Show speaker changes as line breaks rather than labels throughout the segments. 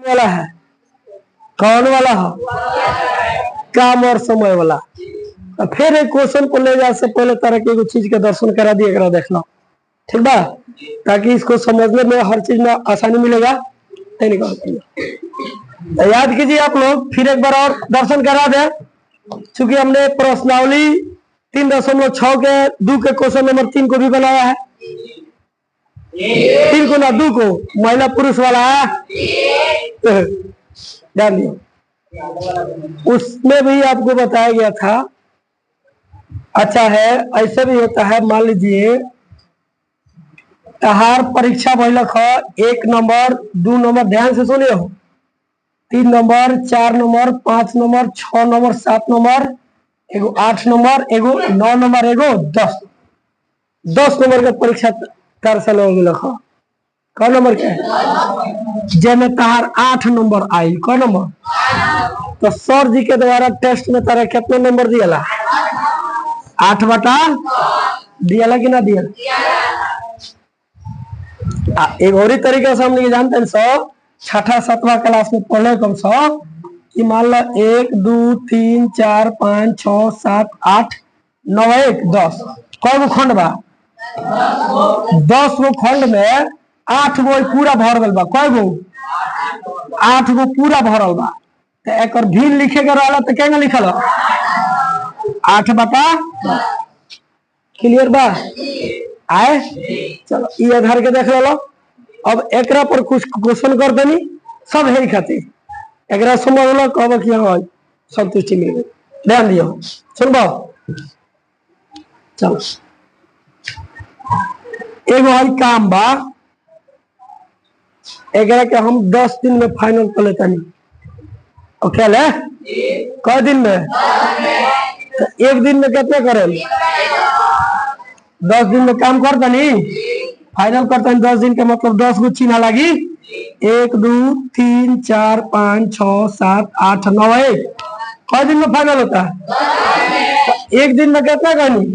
वाला है, कौन वाला है? काम और समय वाला। तो फिर एक क्वेश्चन को ले जाए से पहले तरह की चीज के दर्शन करा दिए, देख लो, ठीक बा, ताकि इसको समझने में हर चीज में आसानी मिलेगा। तो याद कीजिए आप लोग, फिर एक बार और दर्शन करा दे, चूंकि हमने प्रश्नावली 3.6 के 2 के क्वेश्चन नंबर 3 को भी बनाया है। 3 को ना 2 को, महिला पुरुष वाला है, ध्यान दियो। उसमें भी आपको बताया गया था। अच्छा है, ऐसे भी होता है, मान लीजिए तहार परीक्षा भइलक 1 नंबर 2 नंबर, ध्यान से सुनिए हो, 3 number 4 number 5 number 6 number 7 number, एगो 8 नंबर, एगो 9 नंबर, एगो 10 नंबर के परीक्षा तार साल हो गया। क नंबर के जेमे तहार 8 नंबर आई, क नंबर? तो सर जी के द्वारा टेस्ट में तारा कितना नंबर दिया? 8/, दिया कि ना दिया? एक और तरीके से हम लोग जानते हैं, 6ठा 7वां क्लास में पढ़े कम कि मान लो 1 2 3 4 5 6 7 8 9 1 10, कै गो खंड बा? 10 गो खंड में 8 गो पूरा भरल बा, कै गो? 8 गो पूरा भरल बा। तो एक भिन्न लिखे के रहला तो क्या लिखल? 8/। क्लियर बा? आए, चलो ये आधार के देख लो। अब एकरा पर कुछ क्वेश्चन कर देनी, सब है खातिर एकरा समझ लो, कब कि हाँ संतुष्टि मिल गई। ध्यान दियो, सुनबो। चलो एगो है काम बा, एकरा के हम 10 दिन में फाइनल कर लेता नहीं। ओके ले, कै दिन में? तो 1 दिन में कितने करे? 10 दिन में काम करता नहीं, फाइनल करता नहीं। 10 दिन के मतलब 10 गो चिन्ह लगी, 1 2 3 4 5 6 7 8 9 1। कै दिन में फाइनल होता है? तो 1 दिन में कितना करनी?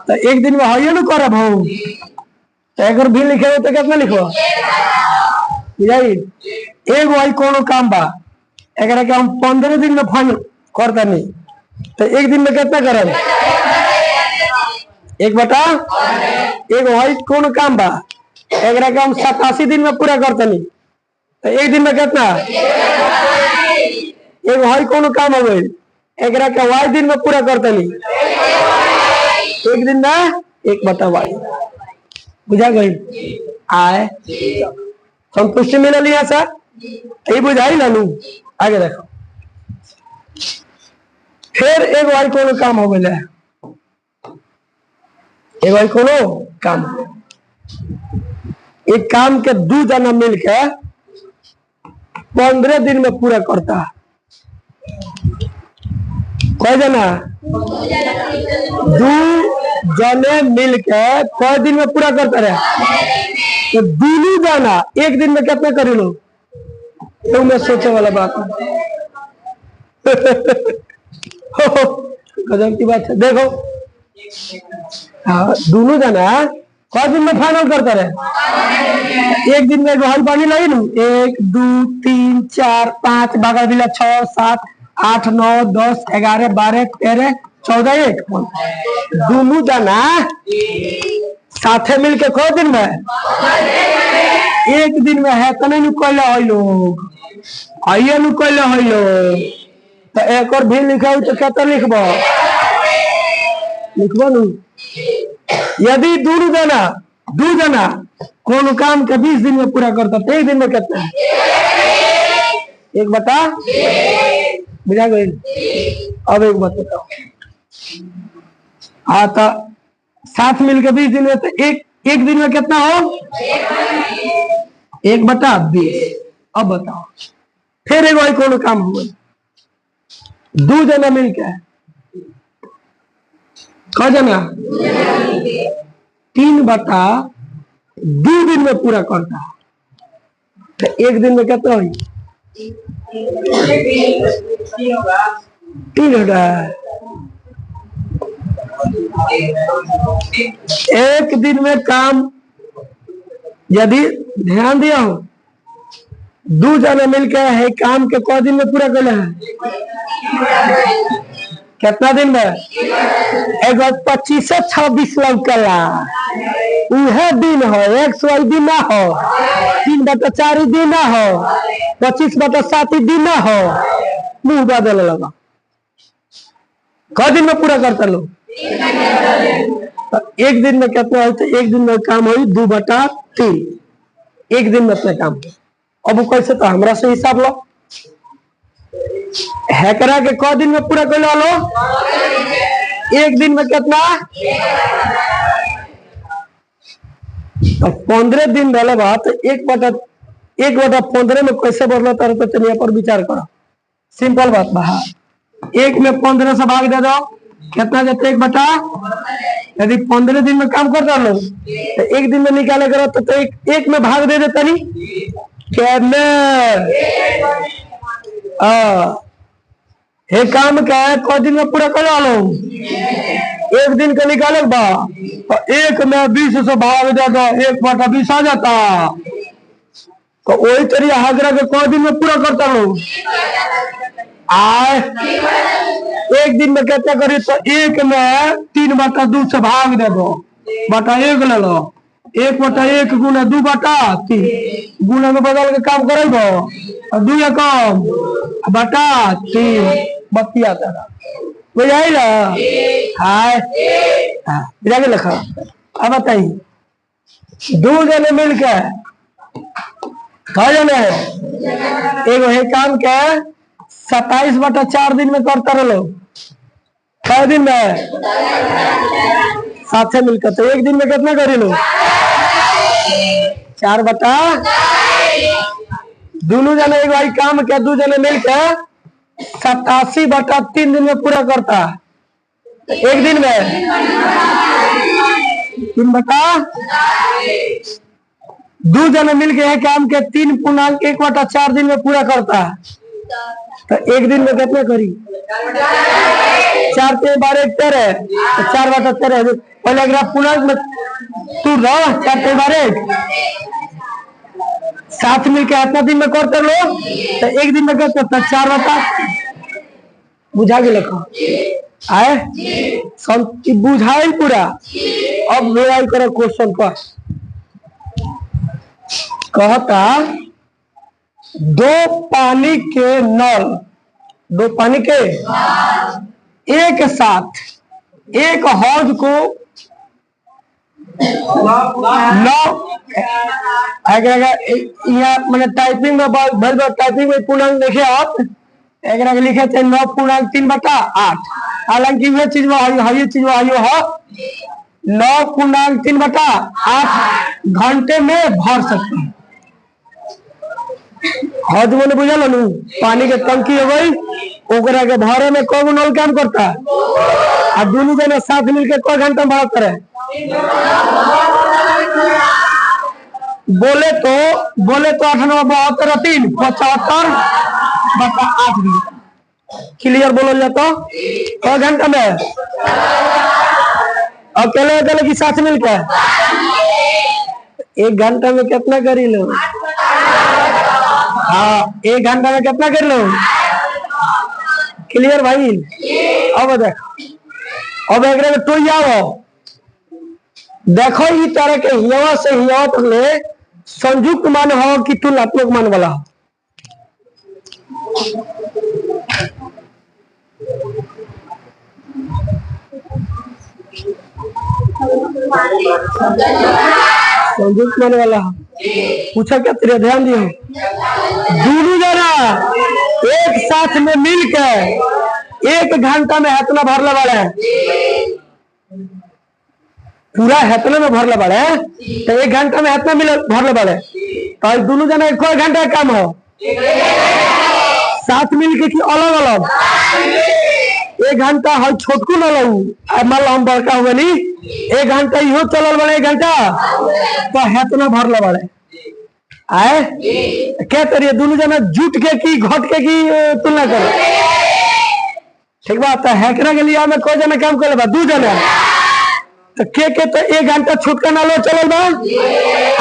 तो 1 दिन में है ना करे भाऊ, तो अगर भी लिखे हो तो कितना लिखो? एगो आई कोनो काम बा, एकरा के हम 15 दिन में फाइनल करता नहीं, तो 1 दिन में कितना करे? 1/। एगो है कोनो काम बा, एकरा के हम 87 दिन में पूरा करता नहीं, तो 1 दिन में कितना? एगो है कोनो काम हो गई, एकरा के y दिन में पूरा करता नहीं, 1 दिन में 1/y। बुझा गई? आए, संतुष्टि मिलल यहाँ से, यही बुझाई ना लू। आगे देखो, फिर एगो है कोनो काम हो गया, एगो कोनो काम, एक काम के 2 जना मिलके 15 दिन में पूरा करता है। कै जना? 2 जने मिलके कै दिन में पूरा करता रहे? तो 2 जना 1 दिन में कितना कर लो? तो मैं सोचे वाला बात गजब की बात है। देखो, हाँ, दोनों जना कै दिन में फाइनल करता रहे? 1 दिन में हल पानी लगी नू, 1 2 3 4 5 बागा बिला 6 7 8 9 10 11 12 13 14 1। दोनों जना साथे मिलके कै दिन में? 1 दिन में है तो नहीं कहले है लोग, आइए नु कहले है लोग। तो एक और भी लिखा तो क्या लिखबो? लिखबो नु, यदि 2 जना कोनो काम के 20 दिन में पूरा करता तो 1 दिन में कितना? 1/। बुझा गई? अब एक बात बताओ, हाँ तो साथ मिलकर 20 दिन में, तो एक दिन में कितना हो? 1/20। अब बताओ, फिर एगो कोनो काम हुआ, 2 जना मिलकर, कै जना? 3/2 दिन में पूरा करता है, तो 1 दिन में कितना हुई? 3,000। 1 दिन में काम, यदि ध्यान दिया हो, दो जना मिलके है काम के क दिन में पूरा कर है? कितना दिन में? एगो 25-26 लौकला उहे दिन हो, 100 दिन ना हो, 3/4 दिन ना हो, 25/7 दिन ना हो, मुंह बदल लगा। क दिन में पूरा करता लो? तो एक दिन में कितना हो? तो एक दिन में काम हो 2/3, एक दिन में अपना काम। अब कैसे? तो हमरा से हिसाब लो, हैकरा के क दिन में पूरा कर लो? एक दिन में कितना? तो 15 दिन रहले बात, 1/15 में कैसे बदलता रहता? चलिए पर विचार करो, सिंपल बात बा। एक में 15 से भाग दे दो, कितना देते? 1/, यदि 15 दिन में काम करता लो तो एक दिन में निकाले करो तो एक में भाग दे देता नहीं हे काम का है क दिन में पूरा कर लो? एक दिन का निकाले बा तो एक में 20 से भाग दे दो, 1/20 आ जाता। तो वही तरीका हाजरा के क दिन में पूरा करता लो? आए एक दिन में कितना करी? तो एक में 3/2 से भाग दे दो, बटा 1 ले लो, 1/1 गुना 2/3 गुना में बदल के काम करेबो, 2 कम बटा 3 बतिया तारा बुझाई ना? हाय जाके लिखा। अब बताइए 2 जने मिलके जने एगो है काम के 27/4 दिन में करता रहो। कै दिन में? साथे मिलकर। तो एक दिन में कितना करे लो? 4/। दोनों जने एक भाई काम के 2 जने मिलकर 87/3 दिन में पूरा करता। तो एक दिन में 3/। 2 जने मिलके है काम के 3.1/4 दिन में पूरा करता। तो एक दिन में कितना करी? 4 से 12 13, 4/13। पहले अगर पूर्णांक में तू रहो 4 से 12 साथ मिलके इतना दिन में करते लो तो एक दिन में करते 4/। बुझा के लिखो आए बुझाई पूरा। अब वेराई करो क्वेश्चन पर। कहता 2 पानी के नल, 2 पानी के एक साथ एक हौज को 9 यहाँ मैंने टाइपिंग में टाइपिंग में पूर्णांक देखे आप एक लिखे थे 9.3/8। हालांकि ये चीज ये चीज है 9.3/8 घंटे में भर सकते हैं। हद मैंने बुझल नु पानी के टंकी हो गई ओकरा के भरे में कौन नल काम करता है और दोनों जने साथ मिलकर क घंटा में भरत रहे। बोले तो 8×9 = 72 75/8 क्लियर बोल जाता क घंटा में? अकेले अकेले की साथ मिलकर 1 घंटा में कितना करी लो? हाँ 1 घंटा में कितना कर लो? क्लियर भाई? अब देखो अब एक तो आओ देखो ये तरह के हिवा से हिवा तक ले संयुक्त मान हो कि तुलनात्मक मान वाला हो। संयुक्त मान वाला पूछा क्या तेरे ध्यान दियो। दोनों जना एक साथ में मिलकर 1 घंटा में इतना भरला वाला है पूरा हेतने में भरला वाला है तो 1 घंटा में इतना मिल भरला वाला है तो दोनों जना 1 घंटा काम हो साथ मिलके कि अलग अलग 1 घंटा है छोटकू न लू मान लो हम बड़का हुए नहीं 1 घंटा इहो चलल बड़े 1 घंटा तो हेतना भरला वाले आए क्या करिए दोनों जना जुट के की घट के की तुलना करो ठीक बात है। हैकरा के लिए में कोई जना काम करे बा 2 जना तो के तो 1 घंटा छुटका ना लो चलल बा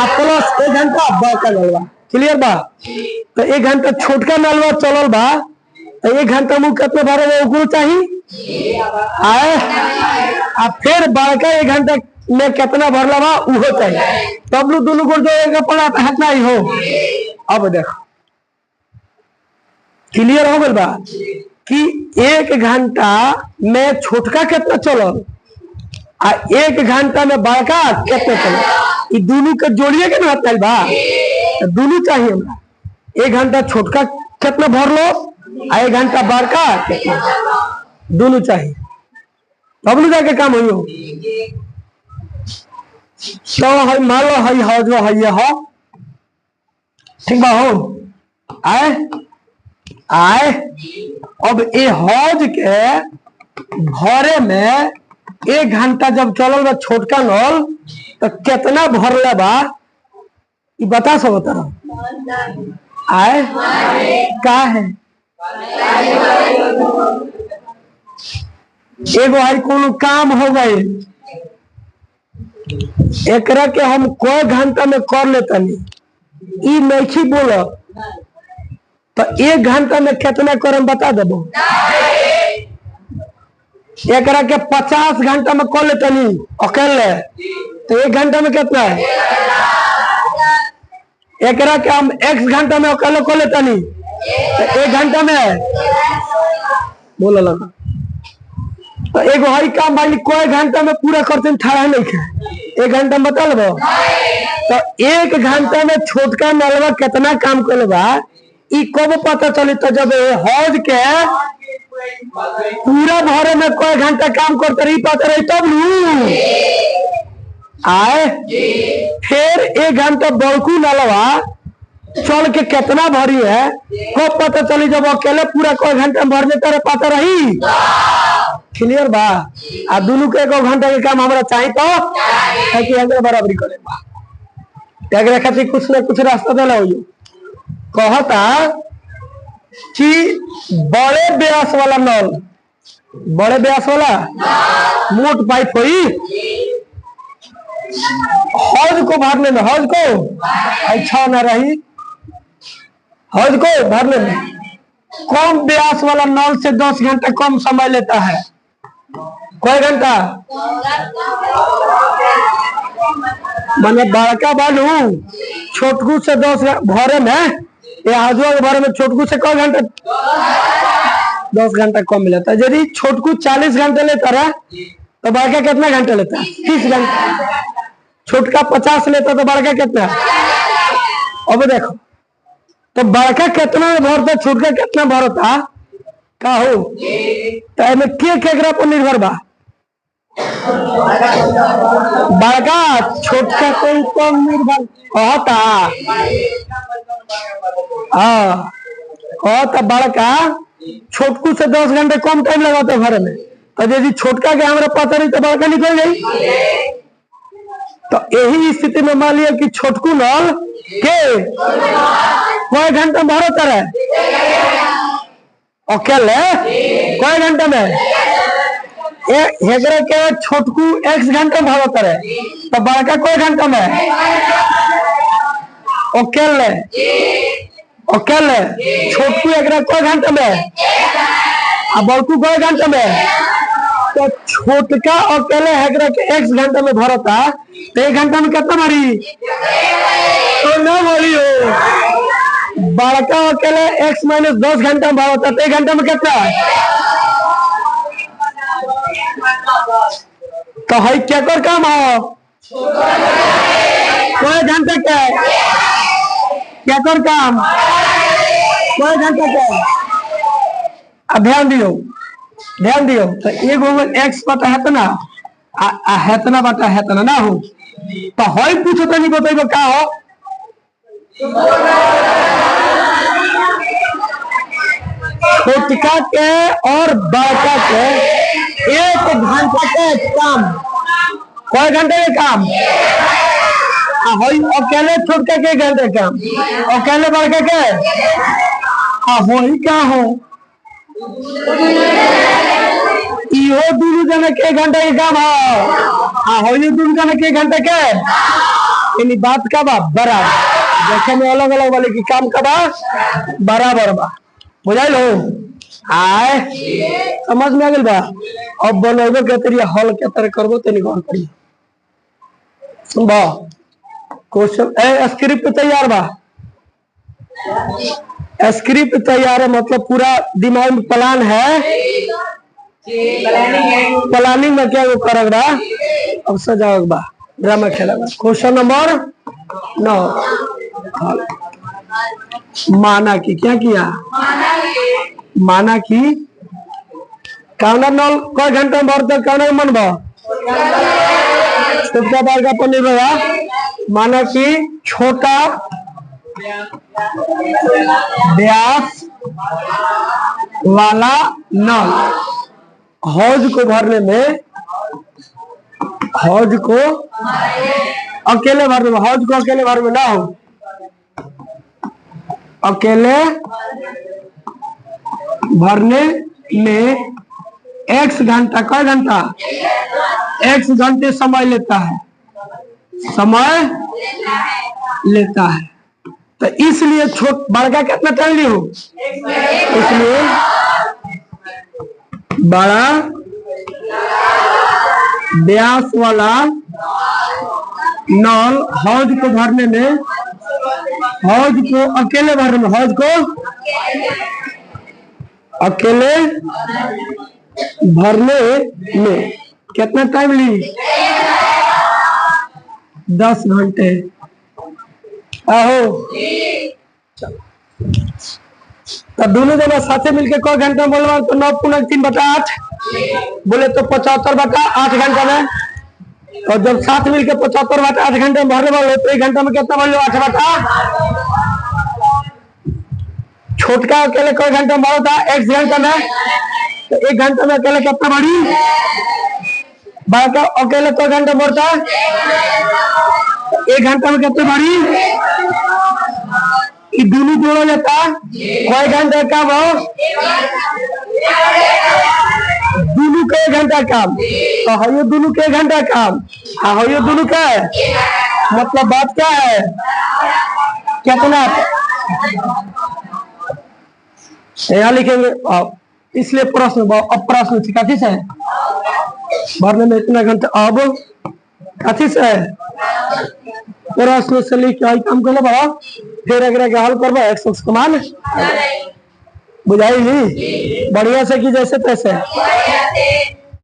आ प्लस 1 घंटा बड़का ललवा क्लियर बा। तो 1 घंटा छोटका नलवा चलल बा, तो 1 घंटा में कितना भरे ओकरो चाहिए आए, आ फिर बड़का 1 घंटा में कितना भरला बा उहो चाहिए, तब लोग दोनों को जो पड़ा हटना ही हो। अब देखो क्लियर हो गल बा कि 1 घंटा में छोटका कितना चलल आ 1 घंटा में बड़का कितना चलल, दोनों के जोड़िए के ना बा, दोनों चाहिए हमरा। 1 घंटा छोटका कितना भरलो आ 1 घंटा बड़का कितना, दोनों चाहिए, तब न जाके काम हो। तो है मान लो है हो जो है हो, ठीक बा हो आए आए। अब ए हौज के भरे में 1 घंटा जब चलल बा छोटका नल, तो कितना भरले बा ये बता सो बता आए का है। एगो है कोनो काम हो गए, एकरा के हम कोई घंटा में कर लेतनी, ई नहीं बोल, तो 1 घंटा में कितना करम बता देबो। एकरा के 50 घंटा में कर लेतनी अकेले, तो 1 घंटा में कितना है। एकरा के हम x घंटा में अकेले कर लेतनी, तो 1 घंटा में बोला लगा। तो एगो हई काम भाई कोई घंटा में पूरा करते ठहरा नहीं है, 1 घंटा में बता लो। तो 1 घंटा में छोटका नलवा कितना काम कर बा ई कब पता चली, तो जब हौज के पूरा भरे में कोई घंटा काम करते रही पता रही तब लू आए। फिर 1 घंटा बड़कू नलवा चल के कितना भरी है कब पता चली, जब अकेले पूरा कोई घंटा भर देता रहे पता रही। क्लियर बा। आ दोनों के 1 घंटा के काम हमारा चाहिए, तो बराबरी करे बा खातिर कुछ ना कुछ रास्ता दिला हो। कहता कि बड़े व्यास वाला नल, बड़े व्यास वाला मोट पाइप हुई हौज को भरने में, हौज को अच्छा ना रही, हौज को भरने में कम व्यास वाला नल से 10 घंटा कम समय लेता है। कोई घंटा मैंने बड़का बालू छोटकू से 10 भरे में, ये हौजुआ के भरे में छोटकू से कोई घंटा 10 घंटा कम लेता है। यदि छोटकू 40 घंटे लेता रहा तो बड़का कितना घंटा लेता है 30 घंटा, छोटका 50 लेता तो बड़का कितना। अब देखो तो बड़का कितना भरता छोटका कितना भरता का हो, तो केकरा पर निर्भर बा। बड़का छोटका कोई कम निर्भर कहता, हाँ कहता बड़का छोटकू से 10 घंटे कम टाइम लगाते भरे में, तो यदि छोटका के हमारा पता नहीं तो बड़का निकल गई। तो यही स्थिति में मान लिया कि छोटकू नल के कोई घंटा भरता रहे अकेले कोई घंटा में, हेगरे के छोटकू x घंटा भरता रहे, तो बड़का कोई घंटा में अकेले अकेले छोटकू एकरा कोई घंटा में आ बड़कू कोई घंटा में। तो छोटका अकेले हेगरा के x घंटा में भरता, तो 1 घंटा में कितना भरी तो ना भरी हो। बड़का अकेले x - 10 घंटा में भरता, तो 1 घंटा में कितना। तो है क्या कर काम हो कोई घंटा क्या कर काम कोई घंटा क्या। अब ध्यान दियो तो एगो x पता है ना हेतना बता हेतना ना हो, तो है पूछो तो नहीं बताइबो का हो। छोटका के और बड़का के 1 घंटा के काम, कोई घंटे के काम अकेले छोटका के 1 घंटे काम, अकेले बड़का के क्या हो इहो दोनों जने के 1 घंटा के काम हो, दोनों जने के 1 घंटा के बात का बराबर। देखे में अलग अलग वाले की काम का बा बराबर बा। बुझाइल हो आए समझ में आ गइल बा। अब बनैबो के तरिया हल के तरह करबो तनी गौर करिए। सुनबा क्वेश्चन ए स्क्रिप्ट तैयार बा। स्क्रिप्ट तैयार है मतलब पूरा दिमाग में प्लान है। प्लानिंग में क्या वो करग बा अब सजावक बा ड्रामा खेला बा। क्वेश्चन नंबर 9 माना की क्या किया माना की काउंटर नल कई घंटे में भरते काउंटर मन बा छोटा बार का पनीर भैया माना की छोटा व्यास वाला नल हौज को भरने में हौज को अकेले भरने में हौज को अकेले भरने में ना हो अकेले भरने में x घंटा कई घंटा x घंटे समय लेता है तो इसलिए छोट बड़का कितना टाइम ली हो इसलिए बड़ा व्यास वाला नल हौज को भरने में हौज को अकेले भरने में हौज को अकेले भरने में कितना टाइम ली 10 घंटे आहो। तो दोनों जना साथे मिलके कई घंटा बोलवा तो 9 × 3/8 बोले तो 75/8 घंटा में। और जब साथ मिलके 75/8 घंटे में भरने वाले तो 1 घंटा में कितना बोल लो 8/8। छोटका अकेले कई घंटा में भरता 1 घंटा में तो 1 घंटा में अकेले कितना बढ़ी बड़का अकेले कई घंटा भरता 1 घंटा में कितने बढ़ी दोनों जोड़ा जाता कई घंटे का भाव दोनों के 1 घंटा काम तो है दोनों के 1 घंटा काम है दोनों का मतलब बात क्या है कितना यहाँ लिखेंगे इसलिए प्रश्न अब प्रश्न कथी से भरने में इतना घंटा अब कथी से प्रश्न से लिख के काम कर बड़ा फिर अगर हल करबो 100 समान बुझाई बढ़िया से कि जैसे तैसे